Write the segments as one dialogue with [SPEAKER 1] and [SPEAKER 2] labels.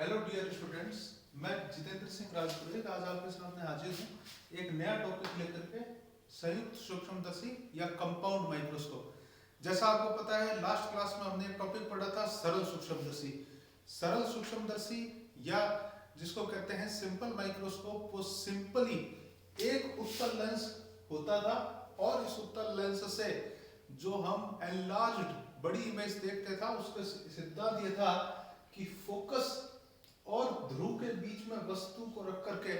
[SPEAKER 1] Hello dear students, मैं जितेंद्र सिंह राजपुरोहित आज आपके सामने हाजिर हूँ एक नया टॉपिक लेकर के। संयुक्त सूक्ष्मदर्शी या कंपाउंड माइक्रोस्कोप। जैसा आपको पता है, लास्ट क्लास में हमने एक टॉपिक पढ़ा था सरल सूक्ष्मदर्शी। सरल सूक्ष्मदर्शी या जिसको कहते हैं सिंपल माइक्रोस्कोप, वो सिंपली एक उत्तल लेंस होता था और इस उत्तल लेंस से जो हम एनलार्ज्ड बड़ी इमेज देखते था उसका सिद्धांत ये था कि फोकस और ध्रुव के बीच में वस्तु को रख करके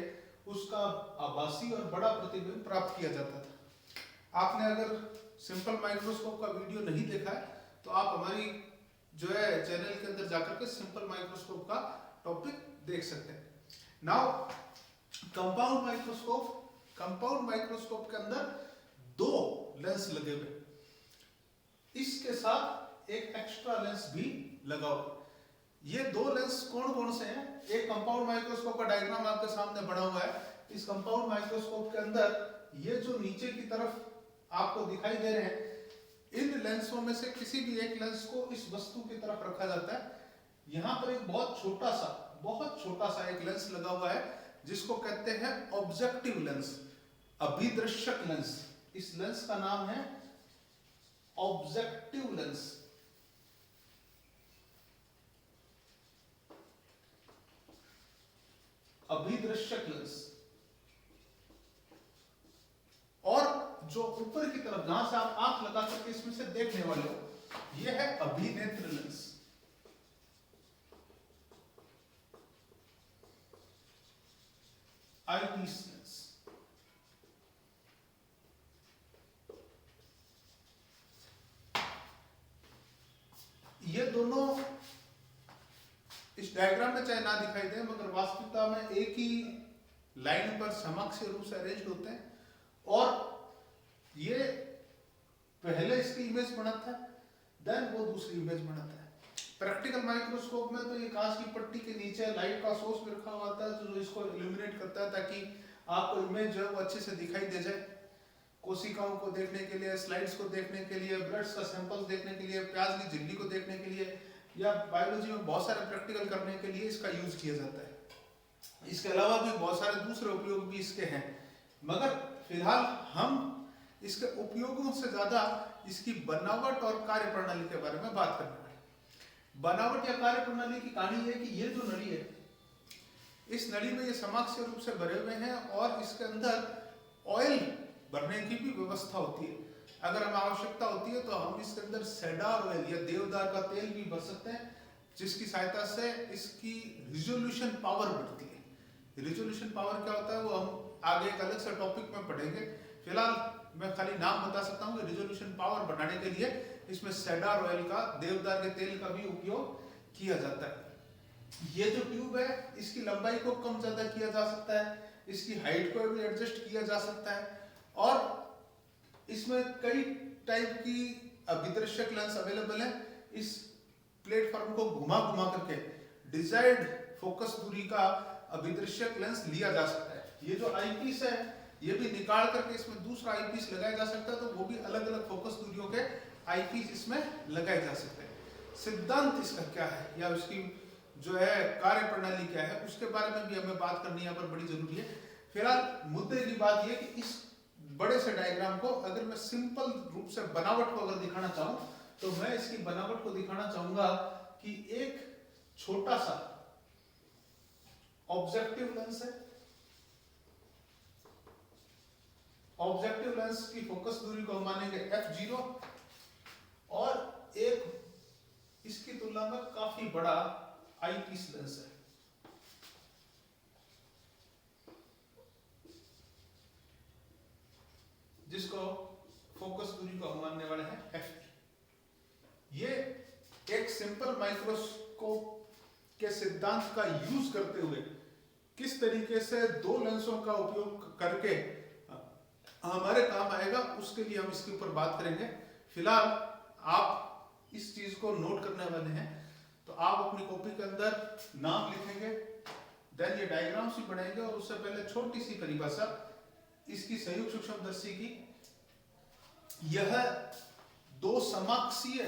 [SPEAKER 1] उसका आभासी और बड़ा प्रतिबिंब प्राप्त किया जाता था। आपने अगर सिंपल माइक्रोस्कोप का वीडियो नहीं देखा है तो आप हमारी जो है चैनल के अंदर जाकर के सिंपल माइक्रोस्कोप का टॉपिक देख सकते हैं। Now compound microscope, compound microscope के अंदर दो लेंस लगे हुए, इसके साथ एक एक्स्ट्रा लेंस भी लगा हुआ। ये दो लेंस कौन कौन से हैं? एक कंपाउंड माइक्रोस्कोप का डायग्राम आपके सामने बना हुआ है। इस कंपाउंड माइक्रोस्कोप के अंदर ये जो नीचे की तरफ आपको दिखाई दे रहे हैं, इन लेंसों में से किसी भी एक लेंस को इस वस्तु की तरफ रखा जाता है। यहाँ पर एक बहुत छोटा सा एक लेंस लगा हुआ है जिसको कहते हैं ऑब्जेक्टिव लेंस, अभिदृश्यक लेंस। इस लेंस का नाम है ऑब्जेक्टिव लेंस। अभिदृश्यक लेंस। और जो ऊपर की तरफ जहां से आप आंख लगा करके इसमें से देखने वाले हो, यह है अभिनेत्र लेंस। Eyepiece lens. ये दोनों इस डायग्राम में चाहे ना दिखाई दे, मगर वास्तविकता में एक ही लाइन पर समकक्ष रूप से अरेंज होते हैं। और ये पहले इसकी इमेज बनाता है, देन वो दूसरी इमेज बनाता है। प्रैक्टिकल माइक्रोस्कोप में तो ये कांच की पट्टी के नीचे लाइट का सोर्स भी रखा होता है जो इसको इल्यूमिनेट करता है ताकि आपको इमेज जो है वो अच्छे से दिखाई दे जाए। कोशिकाओं को देखने के लिए, स्लाइड्स को देखने के लिए, ब्लड्स का सैंपल्स देखने के लिए, प्याज की झिल्ली को देखने के लिए, या बायोलॉजी में बहुत सारे प्रैक्टिकल करने के लिए इसका यूज किया जाता है। इसके अलावा भी बहुत सारे दूसरे उपयोग भी इसके हैं, मगर फिलहाल हम इसके उपयोगों से ज्यादा इसकी बनावट और कार्य प्रणाली के बारे में बात करने वाले हैं। बनावट या कार्य प्रणाली की कहानी है कि ये जो नली है, इस नली में ये समकक्ष रूप से भरे हुए हैं और इसके अंदर ऑयल भरने की भी व्यवस्था होती है। अगर हमें आवश्यकता होती है तो हम इसके अंदर सेडार ऑयल या देवदार का तेल भी भर सकते हैं, जिसकी सहायता से इसकी रिजोल्यूशन पावर बढ़ती है। रिजोल्यूशन पावर क्या होता है वो हम आगे एक अलग से टॉपिक में पढ़ेंगे। फिलहाल मैं खाली नाम बता सकता हूँ कि रिजोल्यूशन पावर बढ़ाने के लिए इसमें सेडार ऑयल का, देवदार के तेल का भी उपयोग किया जाता है। ये जो ट्यूब है इसकी लंबाई को कम ज्यादा किया जा सकता है, इसकी हाइट को भी एडजस्ट किया जा सकता है, और इसमें कई टाइप की अभिदृश्यक लेंस अवेलेबल है। इस प्लेटफॉर्म को घुमा घुमा करके डिजायर्ड फोकस दूरी का अभिदृश्यक लेंस लिया जा सकता है। ये जो आईपीस है ये भी निकाल करके इसमें दूसरा आईपीस लगाया जा सकता है, तो वो भी अलग अलग फोकस दूरियों के आईपीस इसमें लगाए जा सकते हैं। सिद्धांत इसका क्या है या उसकी जो है कार्य प्रणाली क्या है, उसके बारे में भी हमें बात करनी यहाँ पर बड़ी जरूरी है। फिलहाल मुद्दे की बात यह कि इस बड़े से डायग्राम को अगर मैं सिंपल रूप से बनावट को अगर दिखाना चाहूं तो मैं इसकी बनावट को दिखाना चाहूंगा कि एक छोटा सा ऑब्जेक्टिव लेंस है। ऑब्जेक्टिव लेंस की फोकस दूरी को हम मानेंगे f0, और एक इसकी तुलना में काफी बड़ा आईपीस लेंस है जिसको फोकस दूरी को हम मानने वाले हैं f। ये एक सिंपल माइक्रोस्कोप के सिद्धांत का यूज करते हुए किस तरीके से दो लेंसों का उपयोग करके हमारे काम आएगा, उसके लिए हम इसके ऊपर बात करेंगे। फिलहाल आप इस चीज को नोट करने वाले हैं, तो आप अपनी कॉपी के अंदर नाम लिखेंगे, देन ये डायग्राम्स भी बनाएंगे, और उससे पहले छोटी सी परिभाषा इसकी संयुक्त सूक्ष्मदर्शी की। यह दो समाक्षीय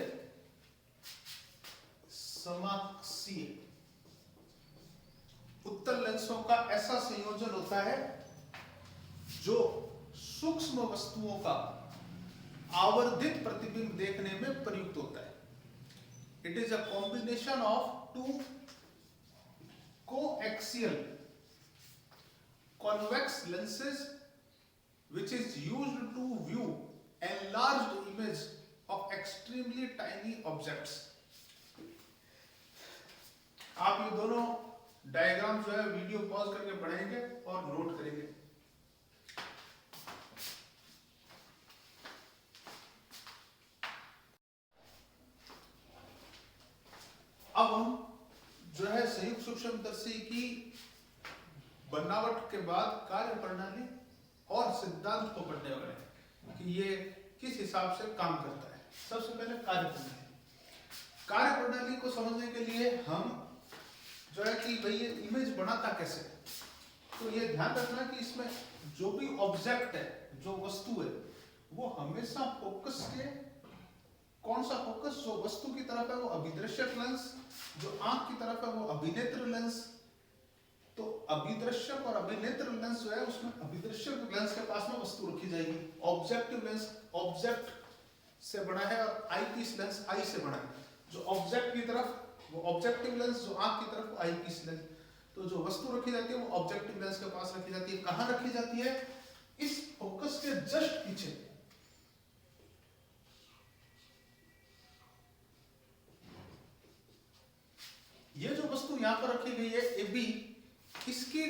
[SPEAKER 1] उत्तल लेंसों का ऐसा संयोजन होता है जो सूक्ष्म वस्तुओं का आवर्धित प्रतिबिंब देखने में प्रयुक्त होता है। It is a combination of two coaxial convex lenses which is used to view enlarged image of extremely tiny objects। आप ये दोनों डायग्राम जो है वीडियो पॉज करके पढ़ेंगे और नोट करेंगे। अब हम जो है संयुक्त सूक्ष्मदर्शी की बनावट के बाद कार्य प्रणाली और सिद्धांत को पढ़ने वाले हैं कि ये किस हिसाब से काम करता है। सबसे पहले कार्य प्रणाली को समझने के लिए हम जो है कि भाई ये इमेज बनाता कैसे, तो ये ध्यान रखना कि इसमें जो भी ऑब्जेक्ट है, जो वस्तु है, वो हमेशा फोकस के कौन सा फोकस, जो वस्तु की तरफ है वो अभिदृश्यक लेंस, जो आंख की तरफ है वो अभिनेत्र लेंस। तो अभिदृश्यक और अभिनेत्र लेंस जो है उसमें अभिदृश्यक लेंस के पास में वस्तु रखी जाएगी। ऑब्जेक्टिव लेंस ऑब्जेक्ट से बना है और आई पीस लेंस आई से बना है। जो ऑब्जेक्ट की तरफ वो ऑब्जेक्टिव लेंस, जो आंख की तरफ आई पीस लेंस। तो जो वस्तु रखी जाती है वो ऑब्जेक्टिव लेंस के पास रखी जाती है। कहां रखी जाती है? इस फोकस के जस्ट पीछे। ये जो वस्तु यहां पर रखी गई है ए बी, इसकी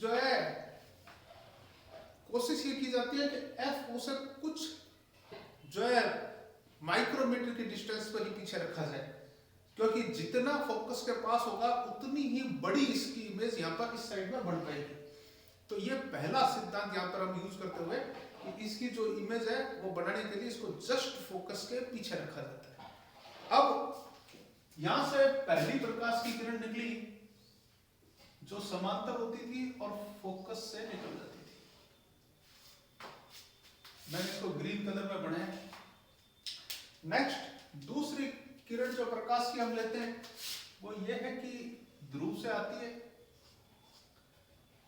[SPEAKER 1] जो है कोशिश ये की जाती है कि एफ ओ से कुछ जो है माइक्रोमीटर की डिस्टेंस पर ही पीछे रखा जाए, क्योंकि जितना फोकस के पास होगा उतनी ही बड़ी इसकी इमेज यहाँ पर इस साइड में बन पाएगी। तो ये पहला सिद्धांत यहाँ पर हम यूज करते हुए कि इसकी जो इमेज है वो बनाने के लिए इसको जस्ट फोकस के पीछे रखा जाता है। अब यहां से पहली प्रकाश की किरण निकली जो समांतर होती थी और फोकस से निकल जाती थी। मैंने इसको ग्रीन कलर में बनाया। नेक्स्ट दूसरी किरण जो प्रकाश की हम लेते हैं वो ये है कि ध्रुव से आती है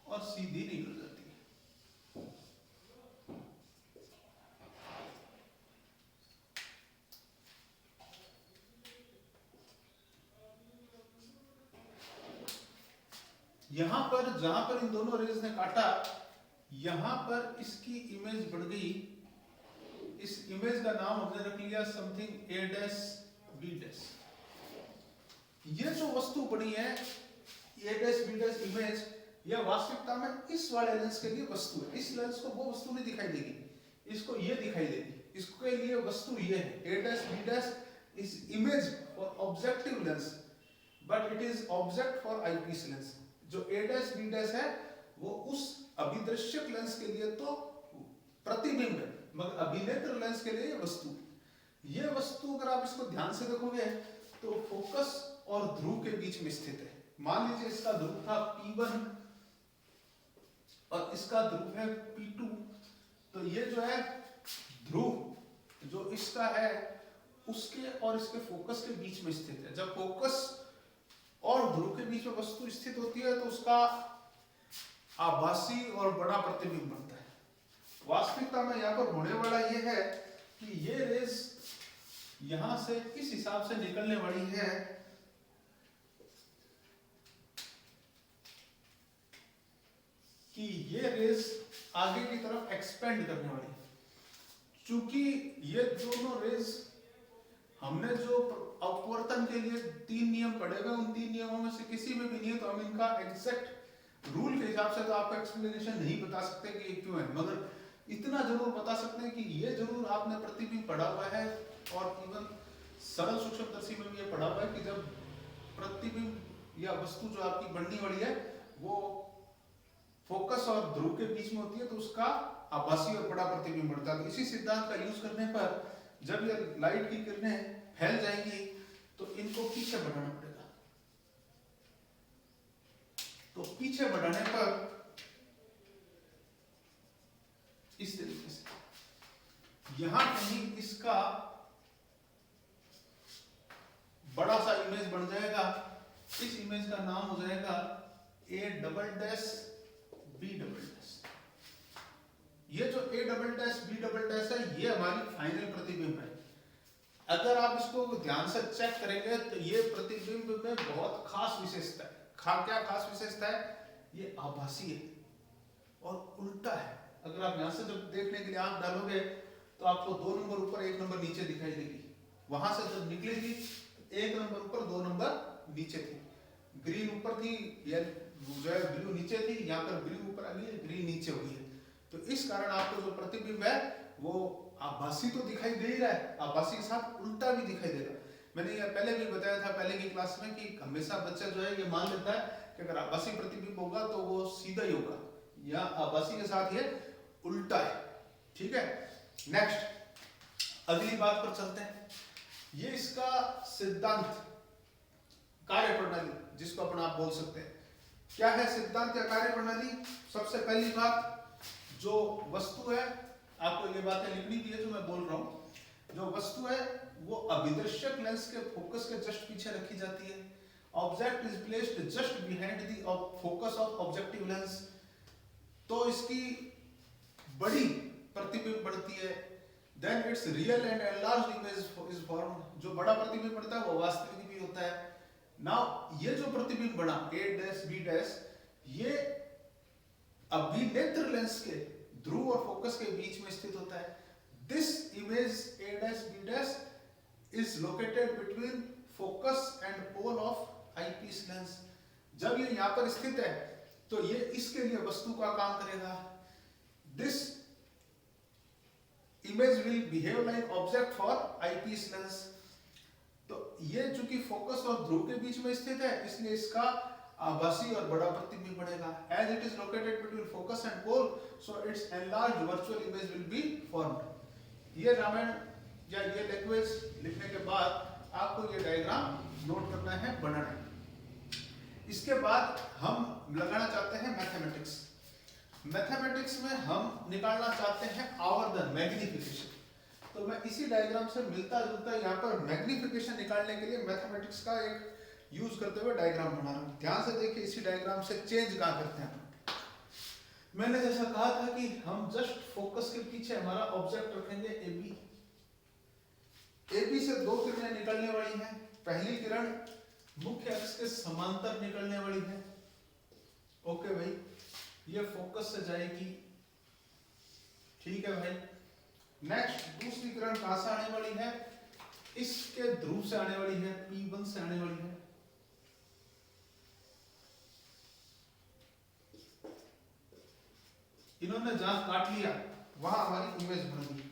[SPEAKER 1] और सीधी निकल जाती है। यहां पर जहां पर इन दोनों रेज ने काटा, यहां पर इसकी इमेज बढ़ गई। इस इमेज का नाम हमने रख लिया समथिंग ए डैश बी डैश। ये जो वस्तु बनी है A dash B dash image, यह वास्तविकता में इस वाले लेंस के लिए वस्तु है। इस लेंस को वो वस्तु नहीं दिखाई देगी, इसको ये दिखाई देगी। इसके लिए वस्तु ये है। A dash B dash is image for objective lens but it is object for eyepiece lens. जो ए डैश बी डैश है वो उस अभिदृश्यक लेंस के लिए तो प्रतिबिंब है, मगर अभिनेत्र लेंस के लिए वस्तु। ये वस्तु अगर आप इसको ध्यान से देखोगे तो फोकस और ध्रुव के बीच में स्थित है। मान लीजिए इसका ध्रुव था P1 और इसका ध्रुव है P2। तो ये जो है ध्रुव जो इसका है उसके और इसके फोकस के बीच में स्थित है। जब फोकस और ध्रुव के बीच में वस्तु स्थित होती है तो उसका आभासी और बड़ा प्रतिबिंब बनता है। वास्तविकता में यहाँ पर होने वाला ये है कि ये रेज यहां से इस हिसाब से निकलने वाली है कि ये रेज आगे की तरफ एक्सपेंड करने वाली है। चूंकि ये दोनों रेज हमने जो अपवर्तन के लिए 3 नियम पढ़े हुए, उन 3 नियमों में से किसी में भी नहीं है, तो हम इनका एग्जैक्ट रूल के हिसाब से तो आपको एक्सप्लेनेशन नहीं बता सकते कि ये क्यों है, मगर इतना जरूर बता सकते हैं कि ये जरूर आपने प्रतिबिंब पढ़ा हुआ है और इवन सरल सूक्ष्मदर्शी में भी ये पढ़ा हुआ है कि जब प्रतिबिंब या वस्तु जो आपकी बनने वाली है वो फोकस और ध्रुव के बीच में होती है तो उसका आभासी और बड़ा प्रतिबिंब बनता है। तो इसी सिद्धांत का यूज करने पर जब ये लाइट की किरणें फैल जाएंगी तो इनको पीछे बढ़ाना पड़ेगा। तो पीछे बढ़ाने पर इस तरीके से यहां कहीं इसका बड़ा सा इमेज बन जाएगा। इस इमेज का नाम हो जाएगा A double dash B double dash. ये जो A double dash B double dash है ये हमारी फाइनल प्रतिबिंब है। अगर आप इसको ध्यान से चेक करेंगे तो ये प्रतिबिंब में बहुत खास विशेषता है। क्या खास विशेषता है? ये आभासी है और उल्टा है। अगर आप यहां से जब देखने के लिए आंख डालोगे तो आपको 2 नंबर ऊपर 1 नंबर नीचे दिखाई देगी। वहां से जब निकलेगी 1 नंबर ऊपर 2 नंबर नीचे थी। ग्रीन ऊपर थी या जो है ब्लू नीचे थी, यहाँ पर ब्लू ऊपर आ गई है, ग्रीन नीचे हुई है। तो इस कारण आपको जो प्रतिबिंब है वो आभासी तो दिखाई दे ही रहा है, आभासी के साथ उल्टा भी दिखाई दे रहा है। मैंने ये पहले भी बताया था पहले की क्लास में कि हमेशा बच्चा जो है ये मान लेता है कि अगर आभासी प्रतिबिंब होगा तो वो सीधा ही होगा, या आभासी के साथ ये उल्टा है। ठीक है, नेक्स्ट अगली बात पर चलते हैं। ये इसका सिद्धांत, कार्य प्रणाली जिसको अपन आप बोल सकते हैं। क्या है सिद्धांत या कार्य प्रणाली? सबसे पहली बात, जो वस्तु है, आपको ये बातें लिखनी भी है जो मैं बोल रहा हूं। जो वस्तु है वो अभिदर्शक लेंस के फोकस के जस्ट पीछे रखी जाती है। Object is placed just behind the focus of objective lens. तो इसकी बड़ी प्रतिबिंब बढ़ती है। Then its real and enlarged image is formed. जो बड़ा प्रतिबिंब बढ़ता है वो वास्तविक भी होता है। नाउ ये जो प्रतिबिंब बना ए डैश बी डैश, ये अभिनेत्र लेंस के ध्रुव और फोकस के बीच में स्थित होता है। This image A dash B dash is located between focus and pole of eyepiece lens. जब ये यहाँ पर स्थित है तो ये इसके लिए वस्तु का काम करेगा। This image will behave like object for eyepiece lens. तो ये चूंकि फोकस और ध्रुव के बीच में स्थित है इसलिए इसका आभासी और बड़ा प्रतिबिंब बनेगा। As it is located between focus and pole so its enlarged virtual image will be formed. ये रामायण या ये लैंग्वेज लिखने के बाद आपको ये डायग्राम नोट करना है, बनाना है। इसके बाद हम लगाना चाहते हैं मैथमेटिक्स। मैथमेटिक्स में हम निकालना चाहते हैं आवर्धन, मैग्निफिकेशन। तो मैं इसी डायग्राम से मिलता जुलता यहाँ पर मैग्निफिकेशन निकालने के लिए मैथमेटिक्स का एक यूज करते हुए डायग्राम बना रहा हूं। ध्यान से देखिए इसी डायग्राम से चेंज कहां करते हैं। मैंने जैसा कहा था कि हम जस्ट फोकस के पीछे हमारा ऑब्जेक्ट रखेंगे AB। AB से 2 किरणें निकलने वाली हैं। पहली किरण मुख्य अक्ष के समांतर निकलने वाली है। ओके भाई, ये फोकस से जाएगी। ठीक है भाई। नेक्स्ट दूसरी किरण कहां से आने वाली है? इसके ध्रुव से आने वाली है, P1 से आने वाली है। इन्होंने जहां काट लिया वहां हमारी इमेज बन गई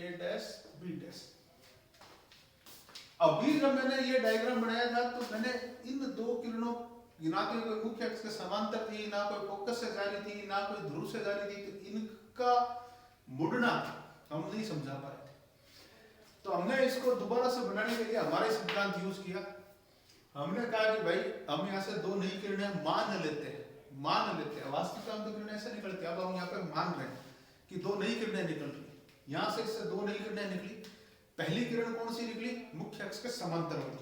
[SPEAKER 1] A डैश B डैश। अभी जब मैंने ये डायग्राम बनाया था तो मैंने इन 2 किरणों, ना तो कोई मुख्य अक्ष के समांतर थी, ना कोई फोकस से जा रही थी, ना कोई ध्रुव से जा रही थी, तो इनका मुड़ना हम नहीं समझा पाए थे। तो हमने इसको दोबारा से बनाने के लिए हमारे सिद्धांत यूज किया। हमने कहा कि भाई हम यहाँ से 2 नई किरणें मान लेते हैं। वास्तविकता में तो किरणें ऐसे निकलती है, अब हम यहाँ पे मान रहे हैं कि 2 नई किरणें निकल रही। यहाँ से इससे 2 नई किरणें निकली। पहली किरण कौन सी निकली? मुख्य अक्ष के समांतर वाली।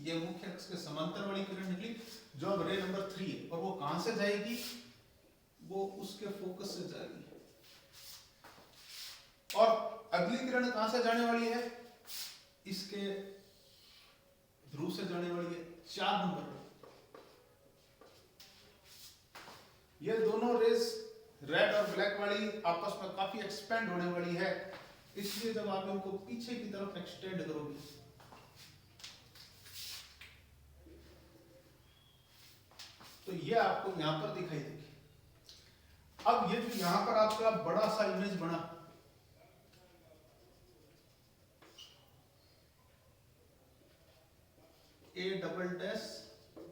[SPEAKER 1] ये मुख्य अक्ष के समांतर वाली किरण निकली जो अब रे नंबर 3 है। और वो कहां से जाएगी? वो उसके फोकस से जाएगी। और अगली किरण कहां से जाने वाली है? इसके ध्रुव से जाने वाली है, 4 नंबर। ये दोनों रेस रेड और ब्लैक वाली आपस में काफी एक्सपेंड होने वाली है, इसलिए जब आप इनको पीछे की तरफ एक्सटेंड करोगे तो ये आपको यहां पर दिखाई देगी। अब ये जो यहां पर आपका बड़ा सा इमेज बना, A double dash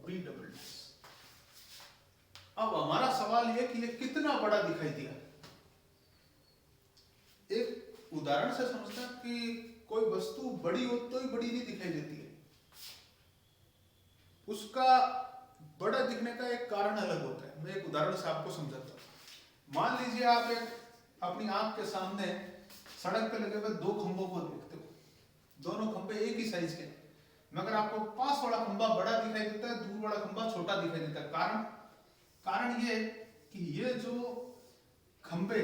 [SPEAKER 1] B double dash. अब हमारा सवाल यह कि ये कितना बड़ा दिखाई दिया। एक उदाहरण से समझते हैं कि कोई वस्तु बड़ी हो तो ही बड़ी नहीं दिखाई देती है, उसका बड़ा दिखने का एक कारण अलग होता है। मैं एक उदाहरण से आपको समझाता हूं। मान लीजिए आप एक अपनी आंख के सामने सड़क पे लगे हुए 2 खंभों को देखते हो। दोनों खंभे एक ही साइज के, मगर आपको पास वाला खंभा बड़ा दिखाई देता है, दूर वाला खंभा छोटा दिखाई देता है। कारण ये कि ये जो खंभे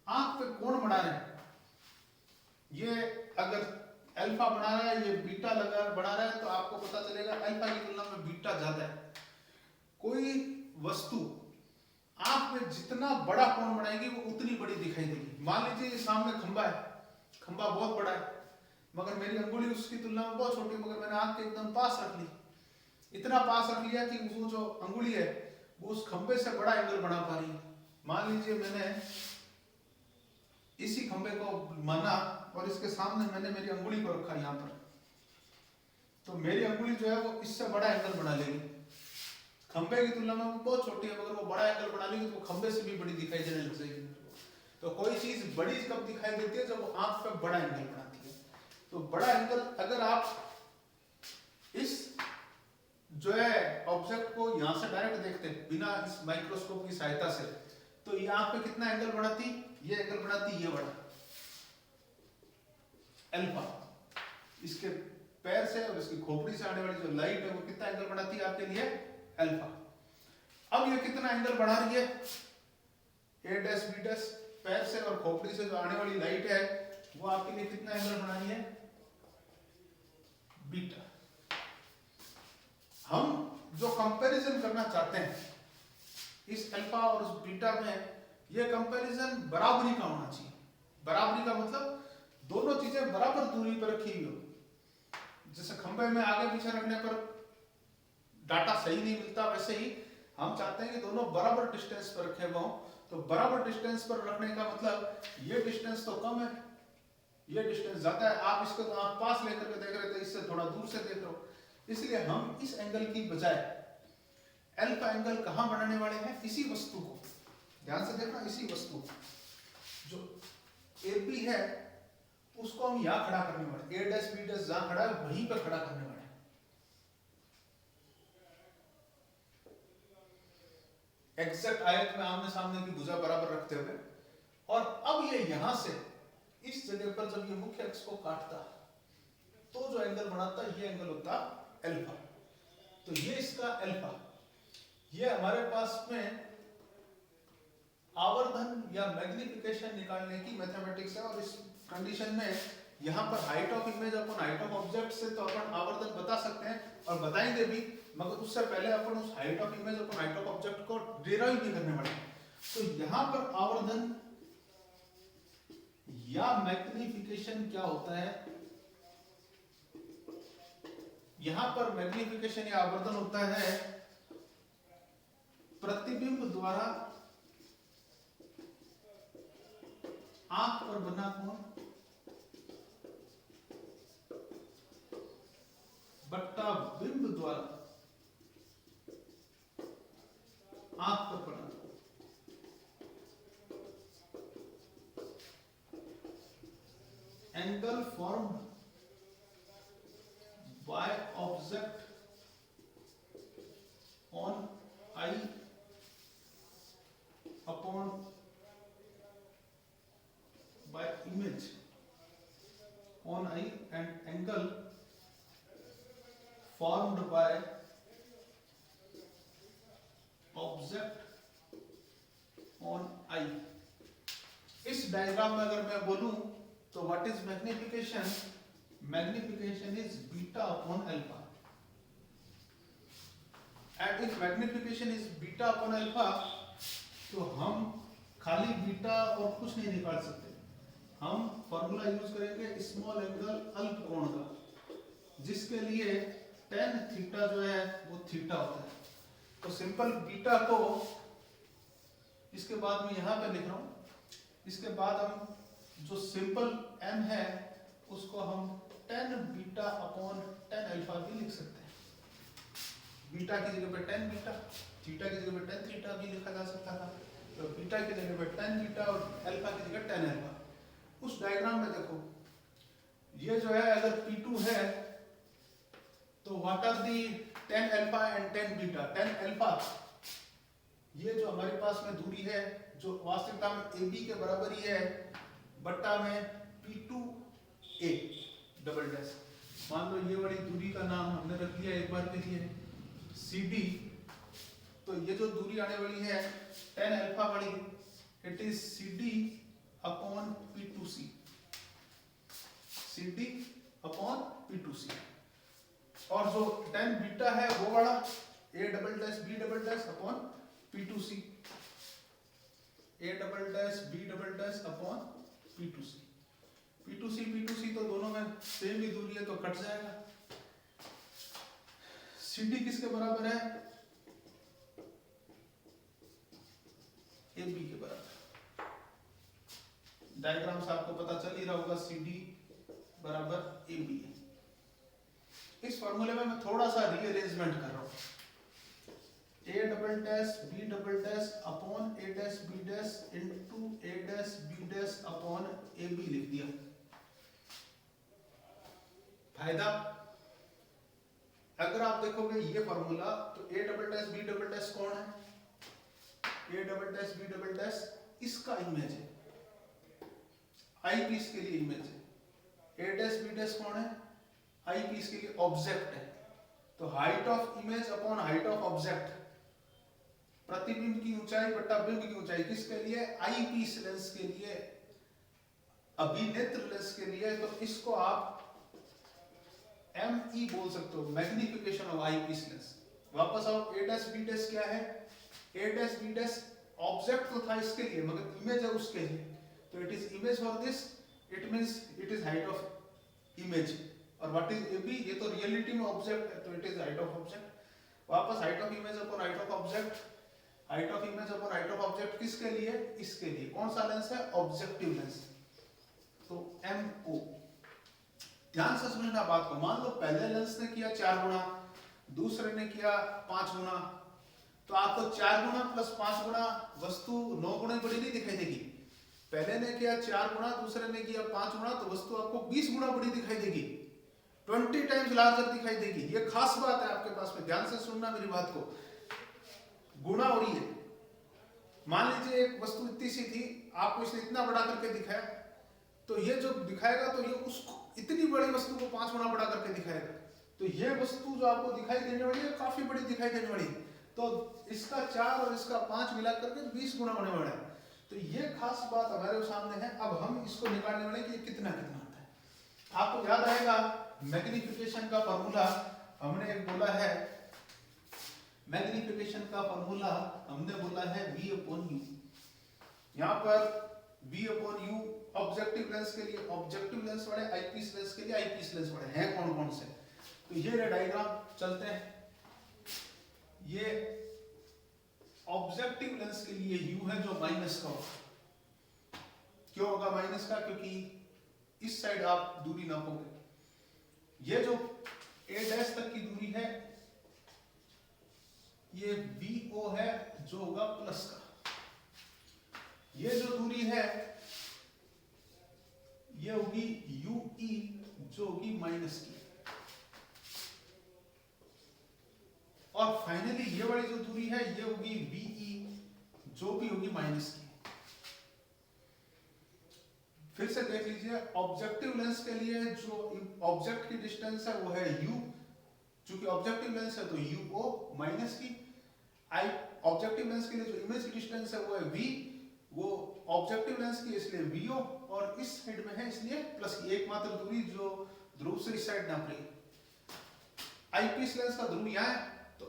[SPEAKER 1] आंख पे कोण बना रहे हैं, ये अगर अल्फा बना रहा है, ये बीटा बना रहा है, तो आपको पता चलेगा अल्फा की तुलना में बीटा ज्यादा है। कोई वस्तु आंख में जितना बड़ा कोण बनाएगी वो उतनी बड़ी दिखाई देगी। मान लीजिए सामने खंभा है, खंभा बहुत बड़ा है, मगर मेरी अंगुली उसकी तुलना में बहुत छोटी, मगर मैंने आंख के एकदम पास रख ली, इतना पास रख लिया कि वो जो अंगुली है वो उस खंभे से बड़ा एंगल बना पा रही है। मान लीजिए मैंने इसी खंभे को माना और इसके सामने मैंने मेरी अंगुली को रखा यहाँ पर, तो मेरी अंगुली जो है वो इससे बड़ा एंगल बना लेगी। खंभे की तुलना में वो बहुत छोटी है, मगर वो बड़ा एंगल बना लेगी तो वो खंभे से भी बड़ी दिखाई देने लग जाएगी। तो कोई चीज बड़ी कब दिखाई देती है, जब वो आंख पे बड़ा एंगल बनाती है। तो बड़ा एंगल अगर आप इस जो है ऑब्जेक्ट को यहां से डायरेक्ट देखते हैं बिना इस माइक्रोस्कोप की सहायता से, तो ये आंख पे कितना एंगल बनाती, ये एंगल बनाती, ये बड़ा अल्फा। इसके पैर से और इसकी खोपड़ी से आने वाली जो लाइट है वो कितना एंगल बनाती है आपके लिए, अल्फा। अब ये कितना एंगल बढ़ा रही है, ए डैश बी डैश, पैर से और खोपड़ी से जो आने वाली लाइट है वो आपके लिए कितना एंगल बना रही है, बीटा। हम जो कंपैरिजन करना चाहते हैं इस अल्फा और उस बीटा में, ये कंपैरिजन बराबरी का होना चाहिए। बराबरी का मतलब दोनों चीजें बराबर दूरी पर रखी हुई हो। जैसे खंभे में आगे पीछे रखने पर डाटा सही नहीं मिलता, वैसे ही हम चाहते हैं कि दोनों बराबर डिस्टेंस पर रखे हुए हों। तो बराबर डिस्टेंस पर रखने का मतलब ये डिस्टेंस तो कम है, ये डिस्टेंस ज्यादा है। आप इसको तो आप पास लेकर के देख रहे थे, इससे थोड़ा दूर से देख रहे हो, इसलिए हम इस एंगल की बजाय अल्फा एंगल कहां बनाने वाले हैं, इसी वस्तु को, ध्यान से देखना, इसी वस्तु जो AB है उसको हम यहां खड़ा करने वाले, A डैश B डैश जहां खड़ा है वहीं पर खड़ा करने वाले हैं। एग्जैक्ट आयत में आमने सामने की भुजा बराबर रखते हुए। और अब ये यहां से इस जगह पर जब ये मुख्य अक्ष को काटता तो जो एंगल बनाता ये एंगल होता अल्फा। तो ये इसका अल्फा, ये हमारे पास में आवर्धन या मैग्निफिकेशन निकालने की मैथमेटिक्स है। और इस कंडीशन में यहाँ पर height of image upon height of object से तो अपन आवर्धन बता सकते हैं और बताएंगे भी, मगर उससे पहले अपन उस height of image upon height of object को डिराइव भी करने वाले हैं। तो यहाँ पर आवर्धन या मैग्निफिकेशन क्या होता है, यहां पर मैग्निफिकेशन या आवर्धन होता है प्रतिबिंब द्वारा आंख पर बना कोण बट्टा बिंब द्वारा आंख पर बना angle formed by object on I upon by image on I and angle formed by object on I। इस डायग्राम में अगर मैं बोलूं तो what is magnification, magnification is beta upon alpha, and if magnification is beta upon alpha तो हम खाली beta और कुछ नहीं निकाल सकते, हम फॉर्मूला यूज करेंगे स्मॉल एंगल अल्प कोण का, जिसके लिए tan थीटा जो है वो थीटा होता है। तो सिंपल बीटा को इसके बाद में यहां पे लिख रहा हूं, इसके बाद हम जो सिंपल m है उसको हम tan beta upon tan alpha भी लिख सकते हैं। बीटा की जगह पे tan बीटा, थीटा की जगह पे tan थीटा भी लिखा जा सकता था। तो बीटा की जगह पे tan बीटा और अल्फा की जगह tan अल्फा। उस डायग्राम में देखो ये जो है अगर P2 है तो what are the tan alpha and tan beta. tan alpha ये जो हमारे पास में दूरी है जो वास्तविकता में AB के बराबर ही है बट्टा में P2A डबल डैश, मान लो ये वाली दूरी का नाम हमने रख दिया एक बार के लिए CD। तो ये जो दूरी आने वाली है tan अल्फा वाली, it is CD upon P2C, CD upon P2C। और जो tan बीटा है वो वाला A double dash B double dash upon P2C, A double dash B double dash upon P2C। P2C तो दोनों में सेम ही दूरी है तो कट जाएगा। CD किसके बराबर है? AB के बराबर। डायग्राम से आपको पता चल ही रहा होगा CD बराबर AB है। इस फॉर्मूले में मैं थोड़ा सा रीअरेंजमेंट कर रहा हूं। A double dash B double dash upon A dash B dash into A dash B dash upon AB लिख दिया। फायदा, अगर आप देखोगे ये फॉर्मूला तो A double dash B double dash कौन है? A double dash B double dash इसका इमेज है, आई पीस के लिए इमेज है। A डैश B डैश कौन है? आई पीस के लिए ऑब्जेक्ट है। तो height of image upon height of object, प्रतिबिंब की ऊंचाई बटा बिंब की ऊंचाई, किसके लिए? आई पीस लेंस के लिए, अभिनेत्र लेंस के लिए। तो इसको आप ME बोल सकते हो, magnification of eyepiece lens. वापस आओ, A डैश B डैश क्या है? A dash B dash object तो था इसके लिए मगर इमेज है उसके लिए, तो it is image for this, it means it is height of image. और व्हाट इज AB? ये तो रियलिटी में ऑब्जेक्ट है तो it is height of object. वापस height of image upon height of object, height of image upon height of object किसके लिए? इसके लिए। कौन सा लेंस है? Objective lens. तो MO। ध्यान से समझना बात को। मान लो पहले लेंस ने किया 4 गुना, दूसरे ने किया 5 गुना, तो आपको 4 गुना प्लस 5 गुना वस्तु 9 गुना बड़ी नहीं दिखाई देगी। पहले ने किया 4 गुना, दूसरे ने किया 5 गुना, तो वस्तु आपको 20 गुना बड़ी दिखाई देगी, 20 टाइम्स लार्जर दिखाई देगी। ये खास बात है आपके पास में, ध्यान से सुनना मेरी बात को। गुणा हो रही है। मान लीजिए एक वस्तु इतनी सी थी, आपको इसने इतना बड़ा करके दिखाया, तो ये जो दिखाएगा तो ये उसको इतनी बड़ी वस्तु को 5 गुना बड़ा करके दिखाएगा। तो ये वस्तु जो आपको दिखाई देने वाली है काफी बड़ी दिखाई देने वाली है। तो इसका 4 और इसका 5 मिला करके 20 गुना होने वाला है। तो ये खास बात हमारे सामने है। अब हम इसको निकालने वाले कि कितना कितना होता है। आपको याद आएगा मैग्निफिकेशन का फॉर्मूला हमने एक बोला है, मैग्निफिकेशन का फॉर्मूला हमने बोला है V अपॉन U। यहाँ पर V upon U objective lens के लिए ऑब्जेक्टिव लेंस वाले, आईपीस लेंस के लिए आईपीस लेंस वाले हैं कौन कौन से? तो ये डायग्राम चलते हैं। ये ऑब्जेक्टिव लेंस के लिए U है जो माइनस का होगा। क्यों होगा माइनस का? क्योंकि इस साइड आप दूरी नापोगे। ये जो A डैश तक की दूरी है ये BO है जो होगा प्लस का। ये जो दूरी है ये होगी UE जो होगी माइनस की। और फाइनली ये वाली जो दूरी है ये होगी BE जो भी होगी माइनस की। फिर से देख लीजिए, ऑब्जेक्टिव लेंस के लिए जो ऑब्जेक्ट की डिस्टेंस है वो है U, चूंकि ऑब्जेक्टिव लेंस है तो UO माइनस की। ऑब्जेक्टिव लेंस के लिए जो इमेज की डिस्टेंस है वो है V, वो ऑब्जेक्टिव लेंस की इसलिए VO, और इस साइड में है इसलिए प्लस की। एकमात्र दूरी जो ध्रुव से इस साइड नाप रही है। आईपीस लेंस का ध्रुव यहाँ है तो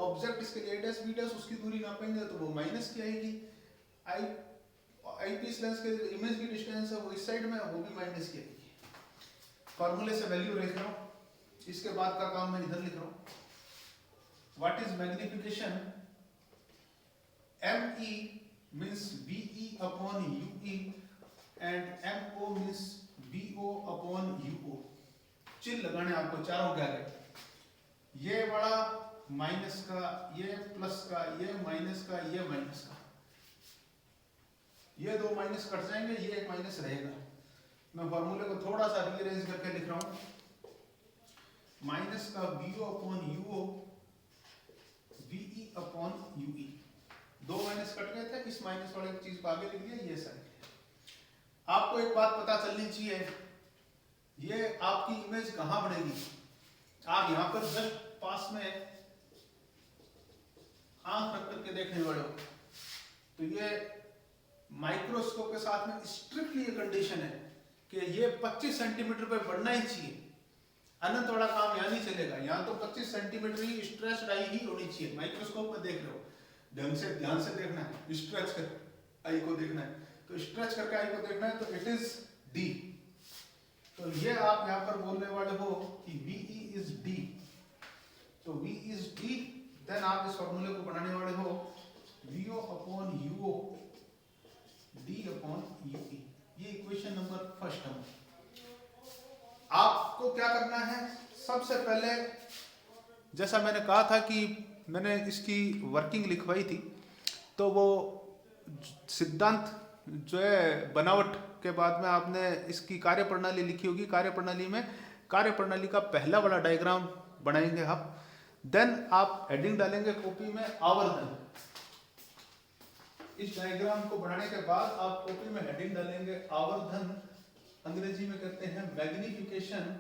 [SPEAKER 1] ऑब्जेक्ट इसके लिए A डैश B डैश उसकी दूरी नापेंगे तो वो माइनस की आएगी। आईपीस लेंस के इमेज की डिस्टेंस है वो इस साइड में, वो भी माइनस की आएगी। फॉर्मूले से वैल्यू लिख रहा हूँ, इसके बाद का काम मैं इधर लिख रहा हूँ। What is magnification? ME means BE upon UE and MO means BO upon UO। चिन्ह लगाने आपको चारों क्या है, ये बड़ा माइनस का, ये प्लस का, ये माइनस का, ये माइनस का। ये दो माइनस कट जाएंगे, ये एक माइनस रहेगा। मैं फॉर्मूले को थोड़ा सा रीअरेंज करके लिख रहा हूं। माइनस का BO upon UO, BE upon UE। दो माइनस कट गए थे, इस माइनस वाले चीज को आगे लिख दिया, ये साइड। आपको एक बात पता चलनी चाहिए, ये आपकी इमेज इमेज कहां बनेगी, आप यहां पर जस्ट पास में आंख रख करके देखने वाले हो, तो ये माइक्रोस्कोप के साथ में स्ट्रिक्टली ये कंडीशन है कि ये 25 सेंटीमीटर पे बढ़ना ही चाहिए, अनंत वाला काम यहाँ नहीं चलेगा। यहाँ तो 25 सेंटीमीटर ही स्ट्रेच आई ही होनी चाहिए। माइक्रोस्कोप में देख रहे हो, ढंग से ध्यान से देखना है, स्ट्रेच कर आई को देखना है, तो स्ट्रेच करके आई को देखना है, तो इट इज डी। तो ये आप यहाँ पर बोलने वाले हो कि VE इज D, तो V इज D, देन आप इस फॉर्मूले को बनाने वाले हो VO upon UO D upon UE। ये इक्वेशन नंबर फर्स्ट है। आपको क्या करना है, सबसे पहले जैसा मैंने कहा था कि मैंने इसकी वर्किंग लिखवाई थी, तो वो सिद्धांत जो है बनावट के बाद में आपने इसकी कार्यप्रणाली लिखी होगी। कार्यप्रणाली में कार्यप्रणाली का पहला वाला डायग्राम बनाएंगे आप, देन आप हेडिंग डालेंगे कॉपी में आवर्धन। इस डायग्राम को बनाने के बाद आप कॉपी में हेडिंग डालेंगे आवर्धन, अंग्रेजी में कहते हैं मैग्निफिकेशन,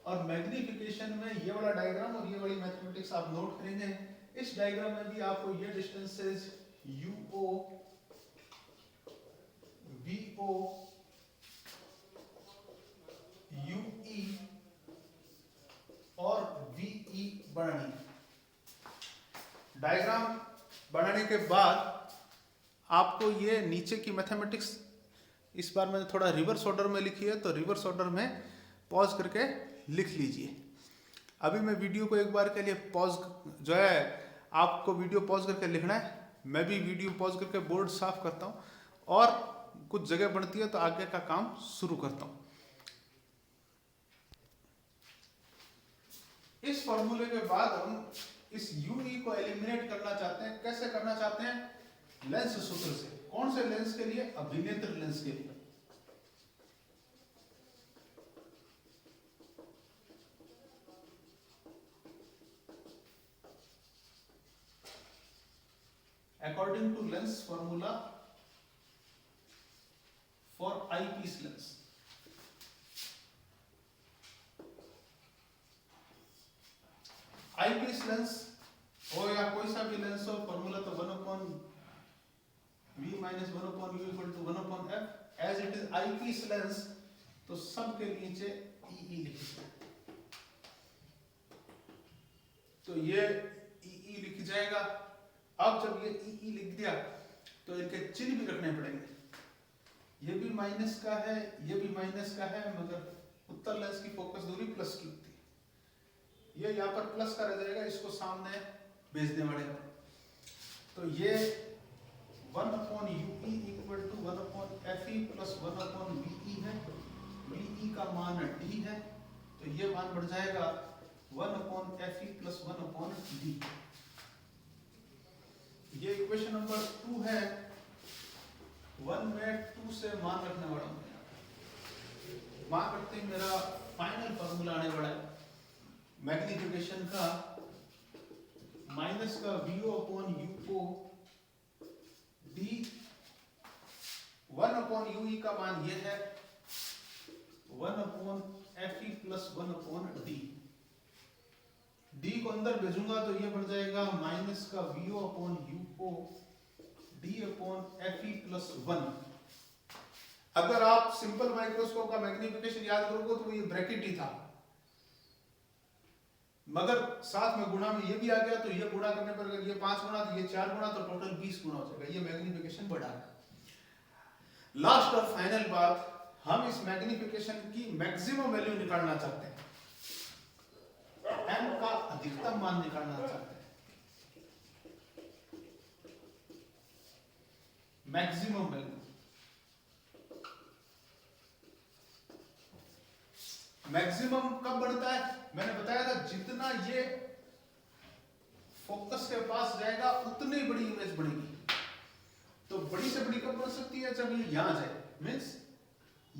[SPEAKER 1] और मैग्निफिकेशन में ये वाला डायग्राम और ये वाली मैथमेटिक्स आप नोट करेंगे। इस डायग्राम में भी आपको ये डिस्टेंसेस UO, VO, UE और VE बनानी। डायग्राम बनाने के बाद आपको ये नीचे की मैथमेटिक्स इस बार मैंने थोड़ा रिवर्स ऑर्डर में लिखी है, तो रिवर्स ऑर्डर में पॉज करके लिख लीजिए। अभी मैं वीडियो को एक बार के लिए पॉज जो है, आपको वीडियो पॉज करके लिखना है, मैं भी वीडियो पॉज करके बोर्ड साफ करता हूँ और कुछ जगह बनती है तो आगे का काम शुरू करता हूँ। इस फॉर्मूले के बाद हम इस UE को एलिमिनेट करना चाहते हैं। कैसे करना चाहते हैं, लेंस सूत्र से। कौन से लेंस के लिए, अभिनेत्र लेंस के लिए। According to lens formula for eyepiece lens, eyepiece lens हो या कोई सा भी लेंस हो, फॉर्मूला तो 1/v minus 1/u equal to 1/f। As it is eyepiece lens, तो सब के नीचे EE लिखिए, तो ये EE लिख जाएगा। अब जब ये EE लिख दिया तो इनके चिन्ह भी रखने पड़ेंगे। ये भी माइनस का है, ये भी माइनस का है, मगर उत्तर लेंस की फोकस दूरी प्लस की होती है। ये यहाँ पर प्लस का रह जाएगा, इसको सामने भेजने वाले हैं। तो ये 1/UE equal to 1/FE plus 1/VE है। VE का मान D है, तो ये मान बढ़ जाएगा 1/FE प्लस 1/D। ये इक्वेशन नंबर 2 है। 1 में 2 से मान रखने वाला हूं। मान रखते ही मेरा फाइनल फॉर्मूला आने वाला है मैग्निफिकेशन का, माइनस का VO upon UO D, 1/UE का मान ये है 1/FE प्लस 1/D। D को अंदर भेजूंगा तो ये बढ़ जाएगा माइनस का VO upon UO D upon FE plus 1। अगर आप सिंपल माइक्रोस्कोप का मैग्निफिकेशन याद करोगे तो ये ब्रैकेट ही था, मगर साथ में गुणा में ये भी आ गया, तो ये गुणा करने पर अगर ये 5 गुणा तो ये 4 गुणा, तो टोटल 20 गुणा हो जाएगा। ये मैग्निफिकेशन बढ़ा है। लास्ट और फाइनल बात, हम इस मैग्निफिकेशन की मैक्सिमम वैल्यू निकालना चाहते हैं, M का अधिकतम मान निकालना चाहते हैं, मैक्सिमम वैल्यू। मैक्सिमम कब बढ़ता है, मैंने बताया था जितना ये फोकस के पास जाएगा उतनी बड़ी इमेज बनेगी। तो बड़ी से बड़ी कब बन सकती है, जब ये यहां जाए, मीन्स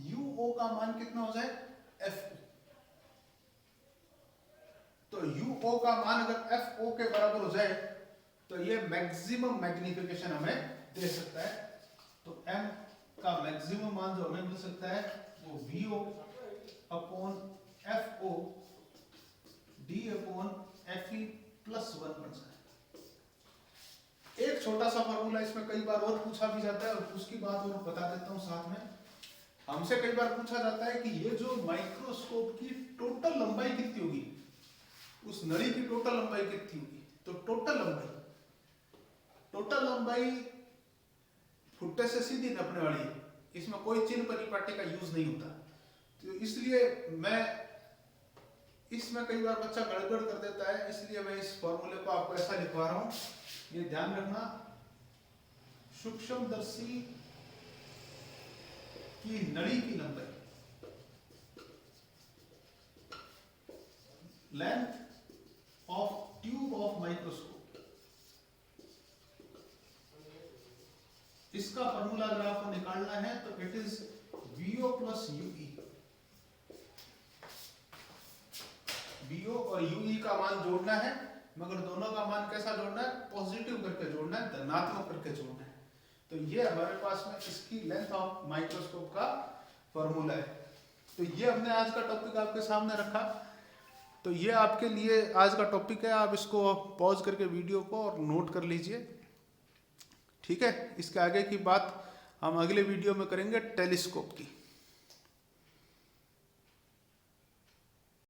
[SPEAKER 1] UO का मान कितना हो जाए, F। तो UO का मान अगर FO के बराबर हो जाए तो ये मैक्सिमम मैग्निफिकेशन हमें दे सकता है। तो M का मैक्सिमम मान जो हमें मिल सकता है वो VO upon FO D upon FE plus 1 बन जाए। एक छोटा सा फॉर्मूला इसमें कई बार और पूछा भी जाता है, और उसकी बात और बता देता हूं साथ में। हमसे कई बार पूछा जाता है कि ये जो माइक्रोस्कोप की टोटल लंबाई कितनी होगी, उस नली की टोटल लंबाई कितनी होगी। तो टोटल लंबाई फुट्टे से सीधी नापने वाली है, इसमें कोई चिन्ह परिपाटी का यूज नहीं होता। तो इसलिए इसमें कई बार बच्चा गड़बड़ कर देता है, इसलिए मैं इस फॉर्मूले को आपको ऐसा लिखवा रहा हूं। ये ध्यान रखना, सूक्ष्मदर्शी की नली की लंबाई, length of tube of microscope, इसका फॉर्मूला अगर आपको निकालना है तो it is VO plus UE। VO और UE का मान जोड़ना है, मगर दोनों का मान कैसा जोड़ना है, पॉजिटिव करके जोड़ना है, धनात्मक करके जोड़ना है। तो ये हमारे पास में इसकी लेंथ ऑफ माइक्रोस्कोप का फॉर्मूला है। तो ये हमने आज का टॉपिक आपके सामने रखा। तो ये आपके लिए आज का टॉपिक है, आप इसको पॉज करके वीडियो को और नोट कर लीजिए, ठीक है। इसके आगे की बात हम अगले वीडियो में करेंगे टेलीस्कोप की।